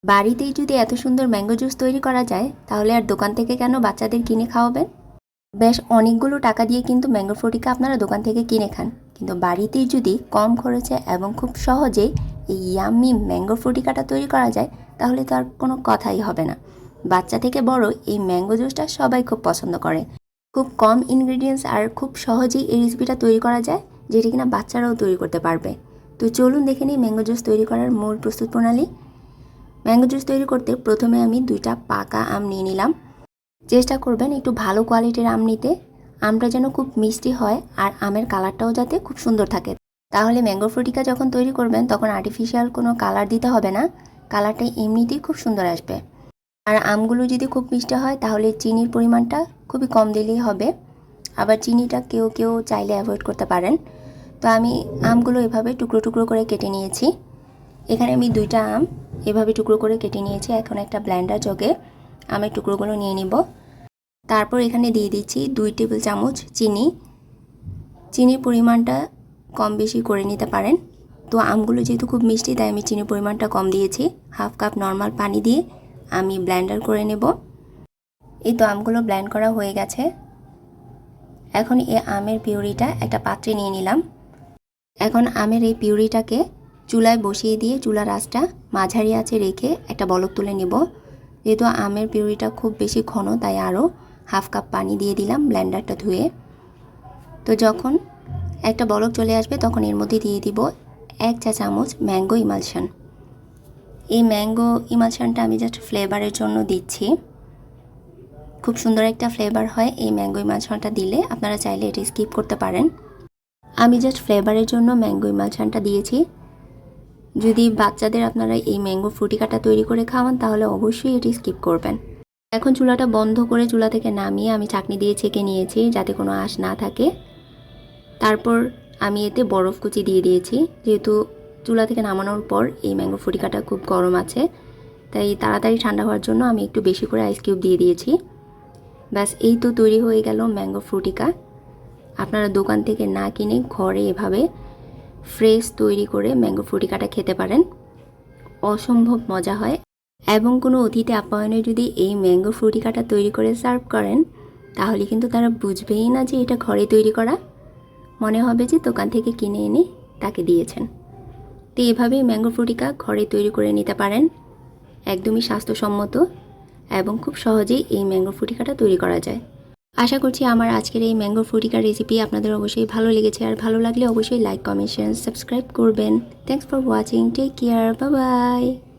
বাড়িতেই যদি এত সুন্দর ম্যাঙ্গো জুস তৈরি করা যায়, তাহলে আর দোকান থেকে কেন বাচ্চাদের কিনে খাওয়াবেন? বেশ অনেকগুলো টাকা দিয়ে কিন্তু ম্যাঙ্গো ফ্রুটিকা আপনারা দোকান থেকে কিনে খান, কিন্তু বাড়িতেই যদি কম খরচে এবং খুব সহজেই এই ইয়াম্মি ম্যাঙ্গো ফ্রুটিকাটা তৈরি করা যায়, তাহলে তো আর কোনো কথাই হবে না। বাচ্চা থেকে বড় এই ম্যাঙ্গো জুসটা সবাই খুব পছন্দ করে। খুব কম ইনগ্রিডিয়েন্টস আর খুব সহজেই এই রেসিপিটা তৈরি করা যায়, যেটা কিনা বাচ্চারাও তৈরি করতে পারবে। তো চলুন দেখে নিই ম্যাঙ্গো জুস তৈরি করার মূল প্রস্তুত প্রণালী। ম্যাঙ্গো জুস তৈরি করতে প্রথমে আমি 2টা পাকা আম নিয়ে নিলাম। চেষ্টা করবেন একটু ভালো কোয়ালিটির আম নিতে, আমটা যেন খুব মিষ্টি হয় আর আমের কালারটাও যাতে খুব সুন্দর থাকে। তাহলে ম্যাঙ্গো ফ্রুটিকা যখন তৈরি করবেন তখন আর্টিফিশিয়াল কোনো কালার দিতে হবে না, কালারটা এমনিতেই খুব সুন্দর আসবে। আর আমগুলো যদি খুব মিষ্টি হয় তাহলে চিনির পরিমাণটা খুবই কম দিলেই হবে, আবার চিনিটা কেউ কেউ চাইলে অ্যাভয়েড করতে পারেন। তো আমি আমগুলো এভাবে টুকরো টুকরো করে কেটে নিয়েছি। এখানে আমি 2টা আম এভাবে টুকরো করে কেটে নিয়েছি। এখন একটা ব্লেন্ডার জগে আমের টুকরোগুলো নিয়ে নিব। তারপর এখানে দিয়ে দিচ্ছি 2 টেবিল চামচ চিনি। চিনির পরিমাণটা কম বেশি করে নিতে পারেন। তো আমগুলো যেহেতু খুব মিষ্টি, তাই আমি চিনির পরিমাণটা কম দিয়েছি। হাফ কাপ নর্মাল পানি দিয়ে আমি ব্লেন্ডার করে নেব। এই তো আমগুলো ব্লেন্ড করা হয়ে গেছে। এখন এই আমের পিউরিটা একটা পাত্রে নিয়ে নিলাম। এখন আমের এই পিউরিটাকে চুলায় বসিয়ে দিয়ে চুলার আঁচটা মাঝারি আঁচে রেখে একটা বলক তুলে নেব। যেহেতু আমের পিউরিটা খুব বেশি ঘন, তাই আরও হাফ কাপ পানি দিয়ে দিলাম ব্লেন্ডারটা ধুয়ে। তো যখন একটা বলক চলে আসবে তখন এর মধ্যে দিয়ে দিব 1 চা চামচ ম্যাঙ্গো ইমালশন। এই ম্যাঙ্গো ইমালশনটা আমি জাস্ট ফ্লেভারের জন্য দিচ্ছি। খুব সুন্দর একটা ফ্লেভার হয় এই ম্যাঙ্গো ইমালশনটা দিলে, আপনারা চাইলে এটা স্কিপ করতে পারেন। আমি জাস্ট ফ্লেভারের জন্য ম্যাঙ্গো ইমালশনটা দিয়েছি। যদি বাচ্চাদের আপনারা এই ম্যাঙ্গো ফ্রুটিকাটা তৈরি করে খাওয়ান তাহলে অবশ্যই এটি স্কিপ করবেন। এখন চুলাটা বন্ধ করে চুলা থেকে নামিয়ে আমি ছাঁকনি দিয়ে ছেঁকে নিয়েছি যাতে কোনো আঁশ না থাকে। তারপর আমি এতে বরফ কুচি দিয়ে দিয়েছি। যেহেতু চুলা থেকে নামানোর পর এই ম্যাঙ্গো ফ্রুটিকাটা খুব গরম আছে, তাই তাড়াতাড়ি ঠান্ডা হওয়ার জন্য আমি একটু বেশি করে আইস কিউব দিয়ে দিয়েছি। ব্যাস এই তো তৈরি হয়ে গেল ম্যাঙ্গো ফ্রুটিকা। আপনারা দোকান থেকে না কিনে ঘরে এভাবে ফ্রেশ তৈরি করে ম্যাঙ্গো ফ্রুটিকাটা খেতে পারেন। অসম্ভব মজা হয়। এবং কোনো অতিথি আপ্যায়নে যদি এই ম্যাঙ্গো ফ্রুটিকাটা তৈরি করে সার্ভ করেন, তাহলে কিন্তু তারা বুঝবেই না যে এটা ঘরে তৈরি করা, মনে হবে যে দোকান থেকে কিনে এনে তাকে দিয়েছেন। তো এভাবেই ম্যাঙ্গো ফ্রুটিকা ঘরে তৈরি করে নিতে পারেন। একদমই স্বাস্থ্যসম্মত এবং খুব সহজেই এই ম্যাঙ্গো ফ্রুটিকাটা তৈরি করা যায়। আশা করছি আমার আজকের এই ম্যাঙ্গো ফ্রুটিকার রেসিপি আপনাদের অবশ্যই ভালো লেগেছে, আর ভালো লাগলে অবশ্যই লাইক, কমেন্ট, শেয়ার, সাবস্ক্রাইব করবেন। Thanks for watching, take care, bye by.